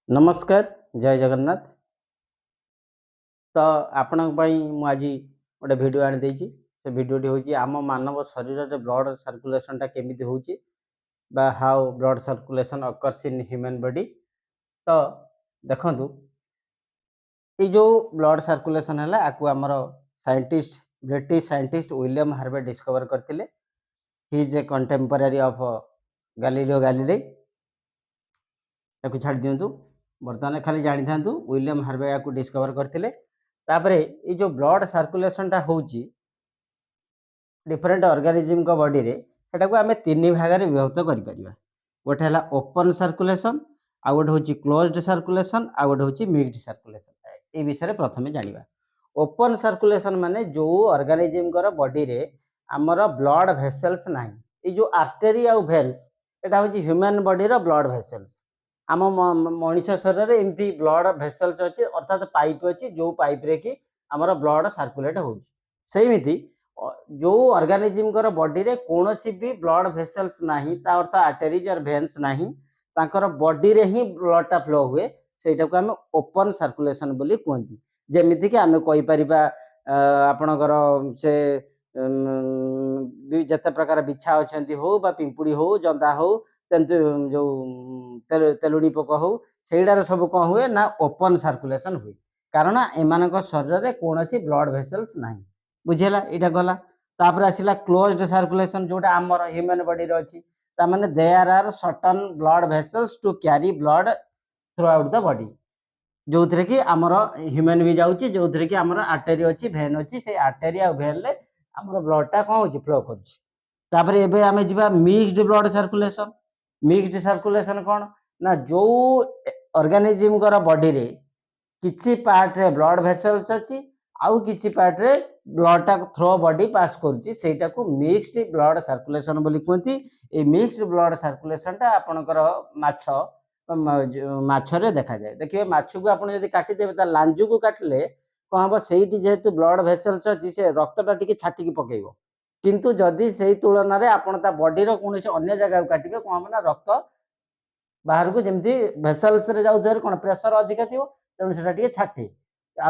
नमस्कार जय जगन्नाथ। तो आपण मु आज गोटे भिड आनी से भिडटी हूँ आम मानव शरीर में ब्लड सर्कुलेशनटा केमी हूँ how blood circulation occurs in human body. तो देखु ये जो ब्लड सर्कुलेशन है आपको आमर scientist British scientist William Harvey discover करते। He is a contemporary of Galileo Galilei. छाड़ दिंतु बर्तमान खाली जानी था विलियम हार्वे या डिस्कवर करते। ये जो ब्लड सर्कुलेशनटा हूँ डिफरेंट ऑर्गेनिज्म बॉडी रे सेटा को आमे तीन भाग में विभक्त कर गोटे है ओपन सर्कुलेशन आ गोटे हूँ क्लोज्ड सर्कुलेशन आ गोटे हूँ मिक्स्ड सर्कुलेशन। ये विषय प्रथम जानिबा। ओपन सर्कुलेशन माने जो ऑर्गेनिज्म बॉडी रे आमर ब्लड भेसल्स नाही। ये जो आर्टेरी आ भेन्स एटा हूँ ह्यूमन बॉडी रो ब्लड भेसल्स। आम मनीष शरीर में एमती ब्लड भेसल्स अच्छी अर्थात पाइप अच्छी जो पाइप रे कि आमर ब्लड सर्कुलेट हो सेमती जो ऑर्गेनिज्म बॉडी रे कौन सी भी ब्लड भेसल्स नहीं अर्थ आर्टेरीज और भेन्स नहीं तांकर बॉडी रे ही ब्लडटा फ्लो हुए सेटा को आम ओपन सर्कुलेशन बोली कहती। जेमिति कि आम कहि परिबा आपणकर से जते प्रकार बिछा अच्छी हो बा पिंपुड़ी हो जंदा हो जो तेलुणी पोक हो सेडार सब कौन हुए ना ओपन सर्कुलेशन हुए कारण एम शरीर में कौन सी ब्लड भेसल्स नहीं। बुझेगा यहाँ गला। तापर आसला क्लोज्ड सर्कुलेशन जोटा आमर ह्यूमन बॉडी रे अछि तामाने there are certain blood vessels to carry blood throughout the body जो थे कि आमर ह्यूमन भी जाऊँगी जो थे कि आमर आर्टेरी अच्छी भेन अच्छी से आर्टेरी आ भेन ले आमर ब्लडटा कौन हो फ्लो कर। एबे आमे जिबा mixed blood circulation. Mixed circulation कौन ना जो ऑर्गेनिज्म बॉडी रे किछि पार्ट रे ब्लड भेसल्स अच्छी आउ किछि पार्ट रे ब्लड टा थ्रो बॉडी पास करुच्ची सेटा को मिक्स्ड ब्लड सर्कुलेशन बोली कहती। ए मिक्स्ड ब्लड सर्कुलेशन टा आपनकर माछ माछरे देखा जाए। देखिए माछ को आपण यदि काटी देबे ता लांजू को काटले कौन हम सेठी जेहेतु ब्लड भेसल्स अच्छी से रक्तटा टिके छाटिकी पकेइबो किंतु जदि सेही तुलन रे आपण ता बॉडी रो कोनोसी अन्य जगह को काटिबे कौन हम ना रक्त बाहर को जमती भेसल्स रे जाउ कौन प्रेशर अधिक थी तेणु से छाटे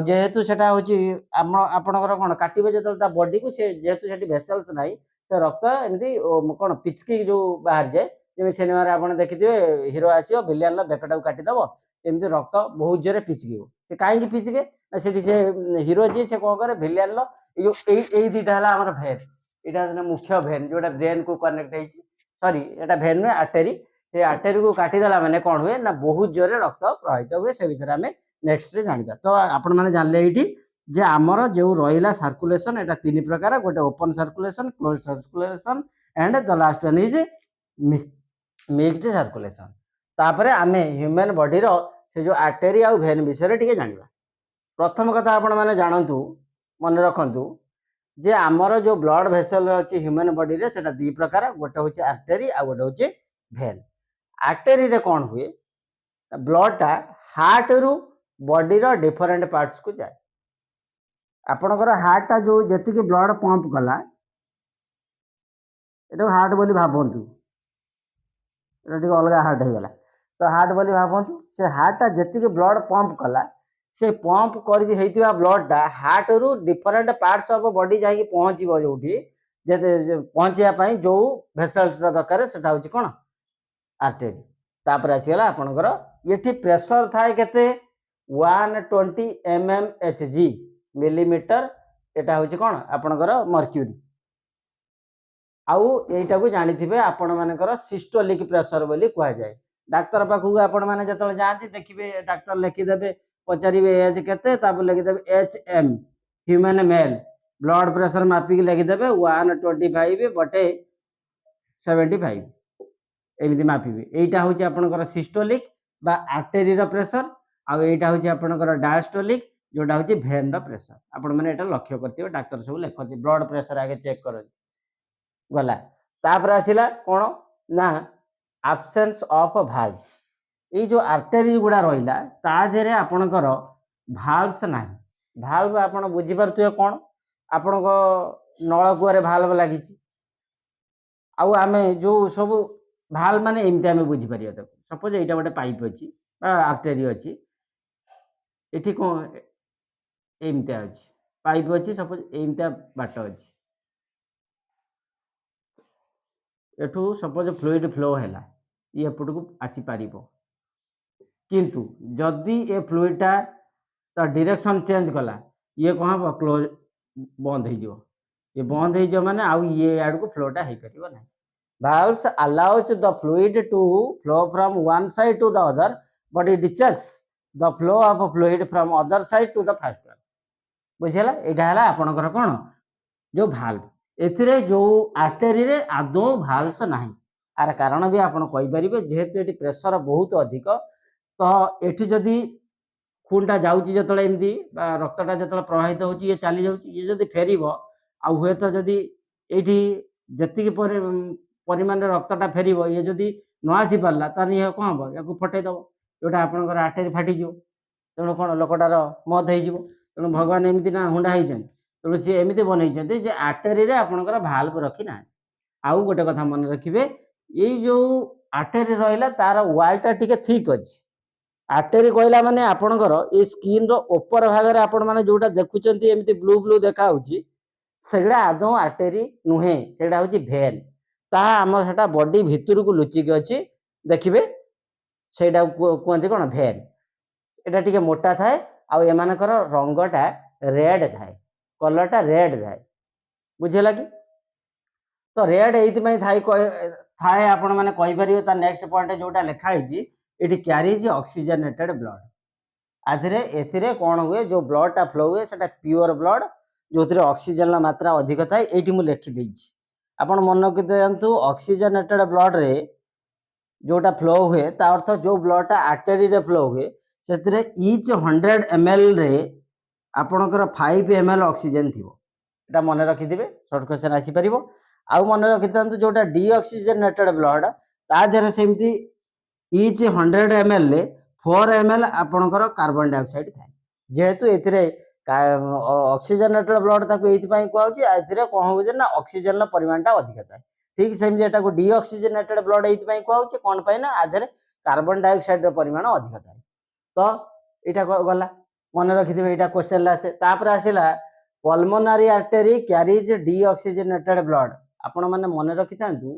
जेहेतु से आपणकर कौन काटे जो बॉडी को जेहेतु से भेसल्स ना से रक्त एमती कौन पिचकी जो बाहर जाए जमी सिनेमा आप देखिए हिरो आसो विलियन बेकटा को काटिदेव एमती रक्त बहुत जोरे पिचक से कहीं पिचके से हिरो जी से कौन करे विलियन जो दुईटा है आम भेन यहाँ मुख्य भेन जोटा ब्रेन को कनेक्ट है सॉरी एटा भेन नुहे आर्टेरी से आर्टेरी को काटिदेला मैंने कौन हुए ना बहुत जोरे रक्त प्रवाहित हुए से विषय में नेक्स्ट जाना। तो आपण मैंने जानले ये जे आमर जो रहा सर्कुलेशन एटा तीन प्रकार गोटे open circulation close circulation and the last one is mixed circulation. तापरे आमे ह्यूमन बॉडी रो से जो आर्टेरी आ भेन विषय टिके जानिबा। प्रथम कथा आपण माने जानतु मन रखंतु जे आमर जो ब्लड भेसल अच्छी ह्यूमन बॉडी रे सेटा दी प्रकार गोटे हूँ आर्टेरी आ गोटे हूँ भेन। आर्टेरी रे कौन हुए ब्लड टा हार्ट रु बॉडी रो डिफरेंट पार्ट्स को जाए। आपणकर हार्ट टा जो जति ब्लड पंप कला ये हार्ट बोली भावतु ये अलग हार्ट हो गला तो हार्ट बोली भावतु से हार्ट टा जति ब्लड पंप कला से पंप कर ब्लड टा हार्ट रु डिफरेंट पार्ट्स ऑफ बॉडी जाके पहुँचो जो पहुँचापी जो भेसल्स दरकार से कौन आर्टेरी। तापर आसीगला आपणकर ये प्रेशर थाए केते 120 mmHg मिलीमीटर एटा हूँ कौन आपणकर मर्क्यूरी आउ एटा को जानी थे आपण मानकर सिस्टोलिक प्रेशर बोली कह जाए। डाक्तर पाखु आपण मैंने जो जाती देखिए डाक्तर लिखिदेवे पचारे एज केते लिखिदेवे HM human male blood pressure मापिक लिखिदेवे 125/75 एमती मापिबे। यहाँ हूँ आपंकर सिस्टोलिक बा आर्टेरी प्रेशर आईटा हूँ आपंकर डायस्टोलिक जोटा हूँ भेन प्रेशर। आपण मैंने लक्ष्य करते डाक्तर सब लिखती ब्लड प्रेशर आगे चेक कर गला। तापर आसला कौन ना आब्सेंस ऑफ भाल्व्स। ये जो आर्टेरी गुड़ा रहा ताधे आपणकर भाल्व्स ना भाल्व आप बुझीपे कौन आपण नलकूआ भाल्व लगी आउ आमे जो सब भाल्व माने एमती आमे बुझीपर सपोज यहाँ गोटे पाइप अच्छी आर्टेरी अच्छी ये कौन एमती अच्छी पाइप अच्छी सपोज एमती बाट अच्छी एठू सपोज फ्लूइड फ्लो है ये एपट को आसीपर किंतु जदि ए फ्लूइडटा तो डायरेक्शन चेंज कला ये कौन हम क्लोज बंद हो ये बंद हो माने आउ ये आड़ को फ्लोटा हो पार ना valves allows the fluid to flow from one side to the other but it checks the flow of fluid from other side to the first one बुझेला एटा हला आपनकर कोन जो भाल्व एथिरे जो आर्टरी रे आदो भाल्व्स नाही आर कारण भी आपण कहि परिबे जेहेतु एटी प्रेशर बहुत अधिक तो एठी जदी खूनटा जाउची जतले एमदी रक्तटा जतले प्रवाहित होची ये चली जाउची ये जदी फेरिबो आ हुए तो जदी एठी जति के परिमाण रक्तटा फेरिबो ये जदी न आसी पारला तार ये कोन हबो याकू फटै दबो जोटा आपनकर आर्टरी फाटी जिवो तेणु कोन लोकटार मौत हो जिवो तेणु भगवान एमती ना हुंडा होइछन तेणु सी एमती बनैछन्ते जे आर्टरी रे आपनकर भाल्व रखी ना आउ गोटे कथा मन रखिबे ये जो आर्टरी रहला तार वालटा टिके थिक अछि आर्टरी कहला माने आपनकर ए स्किन रो ऊपर भाग रे आपण माने जोटा देखुचंती एमती ब्लू ब्लू देखा होची सेगडा आदो आर्टरी नुहे सेगडा होची भेन ता हमर सेटा बॉडी भितर को लुचि के अछि देखिबे सेटा कोंती कोन भेन एटा टिके मोटा थाए आ एमानकर रंगटा रेड थाए कलरटा रेड थाए बुझेला कि तो रेड एइति पई थाए आपण माने कहि परिबे ता नेक्स्ट पॉइंट जोटा लिखा हिची इट कैरीज ऑक्सीजनेटेड ब्लड आधरे एथिरे कोन हुए जो ब्लडटा फ्लो हुए सेटा प्योर ब्लड जोथिरे ऑक्सीजन ला मात्रा अधिक थाए एठी मु लिखि देइछि आपण मन रखि जानतु ऑक्सीजनेटेड ब्लड रे जोटा फ्लो हुए ता अर्थ जो ब्लडटा आर्टरी रे फ्लो हुए सेतिरे ईच 100 ml रे आपणकर 5 ml ऑक्सीजन थिबो एटा मन रखि दिबे शॉर्ट क्वेश्चन आसी परिबो आउ मन रखि जानतु जोटा डीऑक्सीजनेटेड ब्लड ता देरे सेमती ईच 100 ml रे 4 ml आपणकर कार्बन डाइऑक्साइड थाए जेहेतु एथिरे ऑक्सीजनेटेड ब्लड ताको एथि पई कहउची एथिरे कोन हो जे ना ऑक्सीजन ला परिमाणटा अधिक थाए ठीक सेमती एटा को डीऑक्सीजनेटेड ब्लड एथि पई कहउची कोन पई ना आधरे कार्बन डाइऑक्साइड रो परिमाण अधिक थाए तो एटा गला मन रखि दिबे एटा क्वेश्चन ला से तापर आसिला pulmonary artery carries deoxygenated blood आपण माने मन रखि थांतु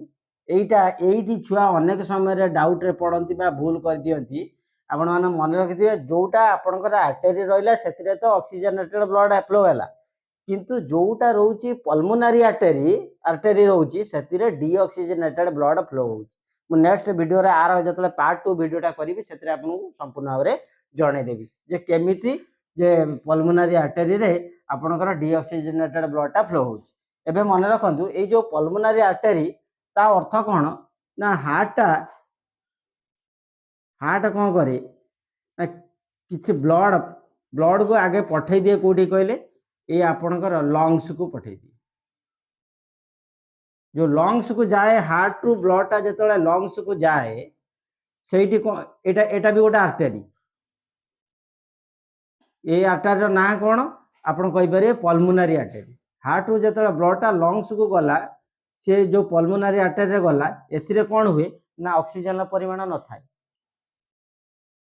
एइटा एइटी छुआ अनेक समय रे डाउट रे पड़ंती बा भूल कर दियंती आपण माने मन रखि दिबे जोटा आपणकर आर्टरी रहला सेतिरे तो ऑक्सीजनेटेड ब्लड फ्लो हैला किंतु जोटा रहउची पल्मोनरी आर्टरी रहउची सेतिरे डीऑक्सीजनेटेड ब्लड फ्लो होउची मु नेक्स्ट वीडियो रे आर जतले पार्ट 2 वीडियोटा करिवि सेतिरे आपन संपूर्ण भाबरे जणे देबी जे केमिति जे पल्मोनरी आर्टरी रे आपणकर डीऑक्सीजनेटेड ब्लडटा फ्लो होउची एबे मन रखंतु ए जो पल्मोनरी आर्टरी ता अर्थ कोन ना हार्ट कोन करे ना किछि ब्लड को आगे पठै दिए कोठी कहले ये आपणकर लंग्स को पठै दिए जो लंग्स को जाए हार्ट रु ब्लडटा जतले लंग्स को जाए सेठी कोन एटा एटा भी गोटे आर्टरी ये आर्टरी रो ना कोन आपण कहि परिबे पल्मोनरी आर्टरी हार्ट रु जतले ब्लडटा लंग्स को गला से जो पल्मोनरी आर्टरी रे गला एथिरे कोन हुए ना ऑक्सीजन ला परिमाण न थाए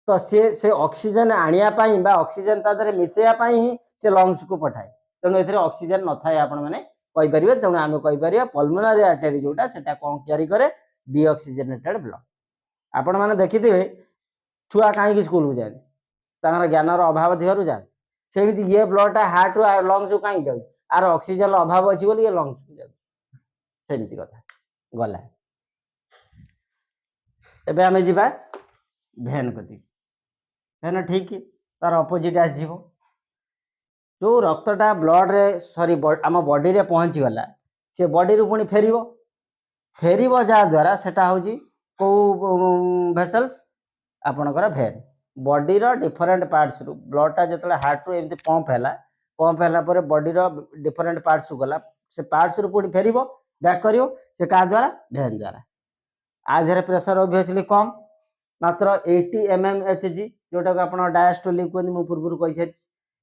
तो से ऑक्सीजन आनिया पाई बा ऑक्सीजन ता दरे मिसेया पाई ही से लंग्स को पठाए तेणु एथिरे ऑक्सीजन न थाए आपण माने कहि परिबे तेणु आमे कहि परिबे पल्मोनरी आर्टरी जोटा सेटा कोन क्यारी करे डीऑक्सीजनेटेड ब्लड आपण माने देखिथिबे छुआ काहे कि स्कूल को जाय तांगर ज्ञान रो अभाव थियरु जाय सेमिति ये ब्लडटा हार्ट रु लंग्स को काहे जाय आर ऑक्सीजन रो अभाव अछि बोली ये लंग्स को जाय सेमिति कथा गला एबे आमे जिबा भेन कति भेन ठीक तार अपोजिट आसीबो जो रक्तटा ब्लड रे सॉरी आम बॉडी रे पहुंची गला से बॉडी रु पुनी फेरिबो जा द्वारा सेटा होजी को वेसल्स आपणकर भेन बॉडी रो डिफरेंट पार्ट्स रु ब्लडटा जतले हार्ट रु एमती पंप हैला पर बॉडी रो डिफरेंट पार्ट्स गला से पार्ट्स रु पुनी फेरिबो बैक करियो से का द्वारा भेन द्वारा आधरे प्रेशर ऑब्वियसली कम मात्र 80 mmHg जोटा को आपण डायस्टोलिक कोनी मु पूर्व कहि सारि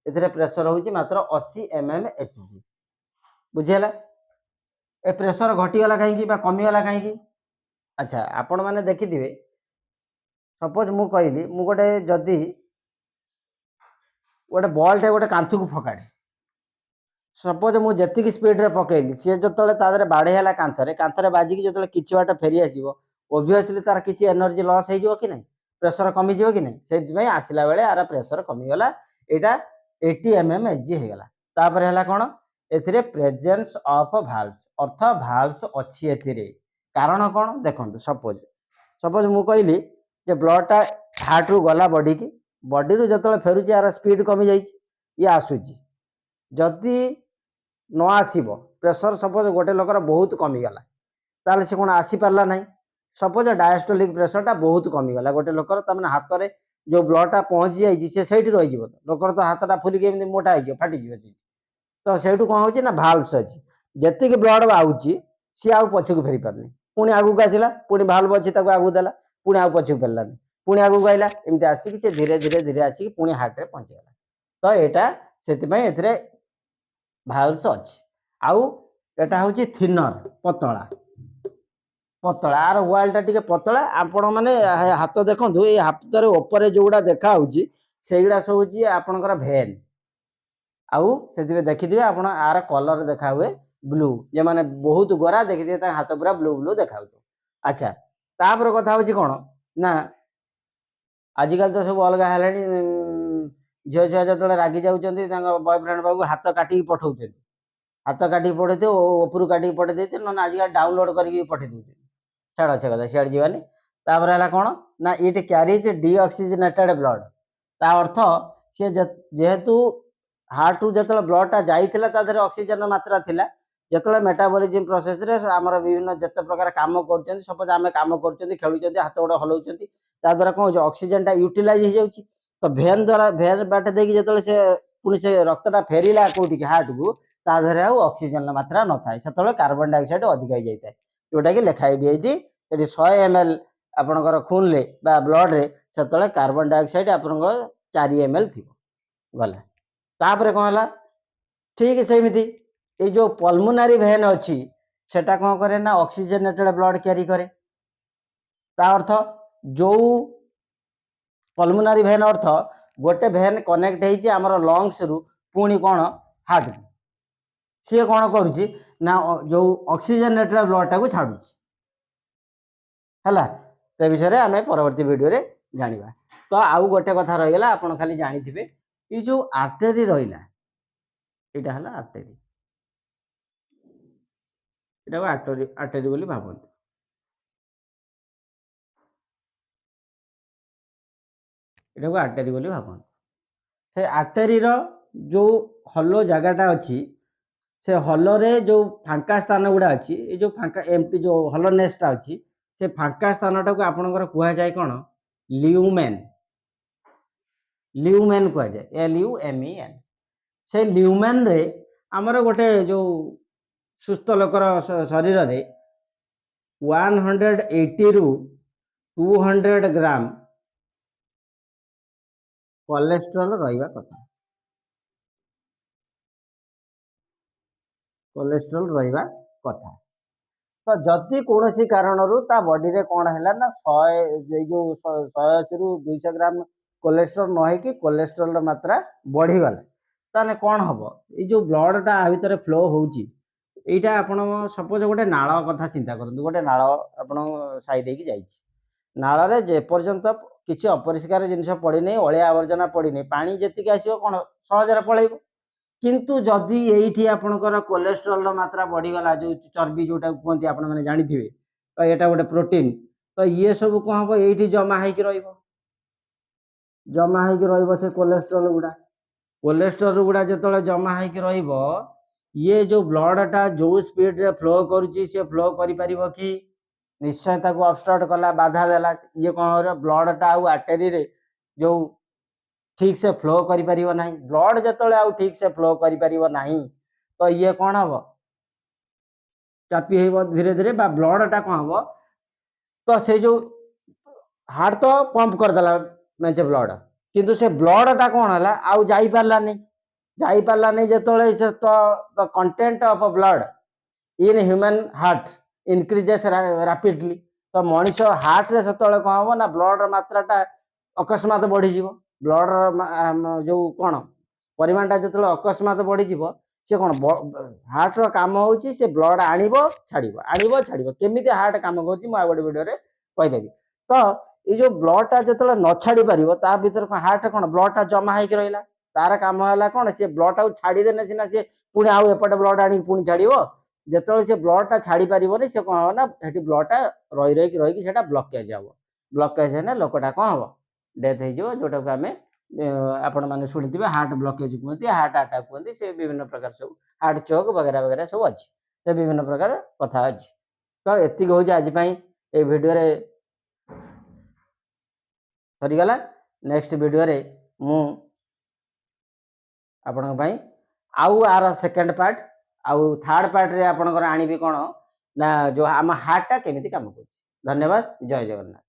एथिरे प्रेशर होची मात्र 80 mmHg बुझियला ए प्रेशर घटी गला काहे कि बा कमी गला काहे कि अच्छा आपण माने देखि दिबे सपोज मु कहली मु गोटे जदि गोटे बॉलटे गोटे कांथु को फकाड़े सपोज मु जेतिकी स्पीड रे पकेली सी जो तादे बाढ़े है कांथरे कांथरे बाजिकी जो कि बाट फेरी आसो ओबियसली तार किसी एनर्जी लॉस हो कि नहीं प्रेशर कमिज कि नहीं से आसला बेले यार प्रेशर कमिगला यहाँ 80 mm एजी होगला तापर है कौन ए प्रेजेन्स ऑफ भाल्व्स अर्थ भाल्व्स अच्छी ए कारण कौन देखो सपोज सपोज मु कहली जे ब्लडटा हार्ट रु गला बॉडी की बॉडी रु जो फेरुची यार स्पीड कमी जाइए ये आसूची जदि न आसब प्रेशर सपोज गोटे लोकर बहुत कमिगला ताल से कौन आसीपारा ना सपोज डायस्टोलिक प्रेशरटा बहुत कमिगला गोटे लोकर तमें हाथ में जो ब्लडटा पहुँची जाइए सी से रही लोकर तो हाथटा फुलिक मोटा हो फाटी तो से कौन हो ना भाल्व्स अच्छी जी ब्लड बाहूची सी आउ पछक फेरी पारनी पुणी आगू आसला पुणी भाल्व अच्छी आगू देला पुणी आउ पछक फेरलानी पुणी आगू आइला एमती आसिक से धीरे धीरे धीरे आसिक पुणी हार्ट रे पहुँचीगला तो यहाँ से भाल्व्स अच्छी आउ एटा हूँ थिनर पतला पतला आर वालटा टिके पतला आपण मैंने हाथ देखु ये हाथ ऊपर जोड़ा देखा सेगुड़ा सब हूँ आपणकर भेन आउ से देखिए आप आर कलर देखा हुए ब्लू जे मैंने बहुत गोरा देखिए हाथ पूरा ब्लू ब्लू देखा अच्छा तापर कथा हूँ कौन ना आजिकल तो सब अलग है झील छुआ जो रागि जाऊँच बॉयफ्रेंड पाक हाथ काटिक पठाऊँ हाथ काटिक पठे उपरू काटिक पठे ना आजिकल डाउनलोड करके पठे दूसरे छाड़ से कथा सियाड़ जीवानी तापर है कौन ना इट क्यारीज डीऑक्सीजनेटेड ब्लड ता अर्थ सी जेहेतु हार्ट रु जो ब्लडटा जाइए ऑक्सीजन मात्रा थिला जो मेटाबॉलिज्म प्रोसेस रे आमर विभिन्न जिते प्रकार काम कर सपोज आम कम कर खेलुं हाथ गोड़ हलाउं ताद्वारा कौन हो ऑक्सीजन यूटिलाइज हो जाऊँगी तो भेन द्वारा भेन बाट देखिए जो से पुणी से रक्तटा फेरला कौटी हार्ट को ताधे ऑक्सीजन मात्रा न था से कार्बन डाइऑक्साइड अधिक हो जाए जोटा कि लिखाई दिए 100 ml आपणकर खून ले ब्लड रे से कार्बन डाइऑक्साइड आपंकर 4 ml थी गला तापर कौन है ठीक सेमती ये जो पल्मोनारी भेन अच्छी सेटा कौन करे ना ऑक्सीजनेटेड ब्लड क्यारी करे ता अर्थ जो पल्मोनारी भेन अर्थ गोटे भेन कनेक्ट होइछि हमर लंग्स रु पुणी कौन हार्ट सी कौन करुच्ची ना जो ऑक्सीजनेटेड ब्लडटा को छाड़ुची है ते विषय में आम परवर्ती वीडियो रे जानिबा तो आउ गोटे कथा रहीगला आपन खाली जानिथिबे ये जो आर्टेरी रहिला एटा हला आर्टेरी एटा आर्टेरी आर्टेरी बोली भाबंतु एटा को आर्टेरी बोली भाबंतु से आर्टेरी रो जो हलो जगहटा अच्छी से हलरे जो फांका स्थान गुड़ा अच्छी ये जो फांका एमटी जो हलनेसटा अच्छी से फांका स्थानटा को आपणकर कुआ जाए कौन ल्यूमेन ल्यूमेन कुआ जाए LUMEN से ल्यूमेन रे आमर गोटे जो सुस्थ लोकर शरीर रे 180 रु 200 ग्राम कोलेस्ट्रॉल रहिबा कथा कोलेस्ट्रॉल रहिबा कथा तो जदि कौन सी कारण बॉडी रे कौन है ना 180 रु 200 ग्राम कोलेस्ट्रॉल न हो कोलेस्ट्रॉल मात्रा बढ़ीगला ताने कौन हम ये जो ब्लडटा आ भितर फ्लो होची एटा आपण सपोज गोटे नाल कथा चिंता करते गोटे नाल आपण साई देकी जाइछि नाल रे जे पर्यंत किसी अपरिष्कार जिनस पड़ी नहीं अलिया आवर्जना पड़ी नहीं पानी जेतिक आसीबो कौन सहजरे पळेइबो किंतु जदि ये आपणकर कोलेस्ट्रॉल मात्रा बढ़ीगला जो चर्बी जोटा कहते आप जानिथे तो यहाँ गोटे प्रोटीन तो ये सब कौन हम ये जमा हो जमा हो से कोलेस्ट्रॉल गुड़ा जो जमा हो ये जो ब्लडटा जो स्पीड रे फ्लो करुच्ची सी फ्लो कर कि निश्चय ताको ऑब्स्ट्रक्ट कला बाधा देला ये कौन ब्लडटा आउ आर्टेरी रे जो ठीक से फ्लो करि परिबो नाही ब्लड जतले आउ ठीक से फ्लो करि परिबो नाही तो ये कौन हम चापी हो धीरे धीरे ब्लडटा कौन हम तो से जो हार्ट तो पंप करदेला मेचे ब्लड किंतु से ब्लडटा कौन है आउ जाई पारला नहीं जतले से तो content of blood in human heart increases rapidly तो मनीष हार्ट रे सेतବେଳେ कौन हम ना ब्लड मात्राटा अकस्मात बढ़ीଯିव ब्लड जो कौन परिमाणटा जो अकस्मात बढ़ीଯିव सी कौन हार्ट रो काम होची से ब्लड आनिबो छाड़िबो केमिति हार्ट काम करची मु आ गोटे वीडियो रे कहिदेबी। तो ये जो ब्लडटा जो न छाड़ी पारिबो ता भीतर हार्ट कौन ब्लडटा जमा होइक रहिला तार काम है कौन सी ब्लड छाड़देने सीना सी पुणी आउ एपटे ब्लड आनी पुणी छाड़ो जो सी ब्लडटा छाड़ी पारे सी कौन हम ना ब्लडटा रही रही ब्लकेज हम ब्लकेज है लोकटा कौन हम डेथ हो जोटा को आम आपण मैंने शुणी हार्ट ब्लकेज कहते हार्ट अटैक कहते से विभिन्न प्रकार सब हार्ट चोक वगैरह वगैरह सब अच्छी से विभिन्न प्रकार कथा अच्छी। तो एति हूँ आज ये वीडियो सरीगला नेक्स्ट वीडियो रे मु आपण आउ आर सेकेंड पार्ट आउ थर्ड पार्ट रे आपणकर आनिबी कोन ना जो आम हार्ट टा केमिति काम कर। धन्यवाद। जय जगन्नाथ।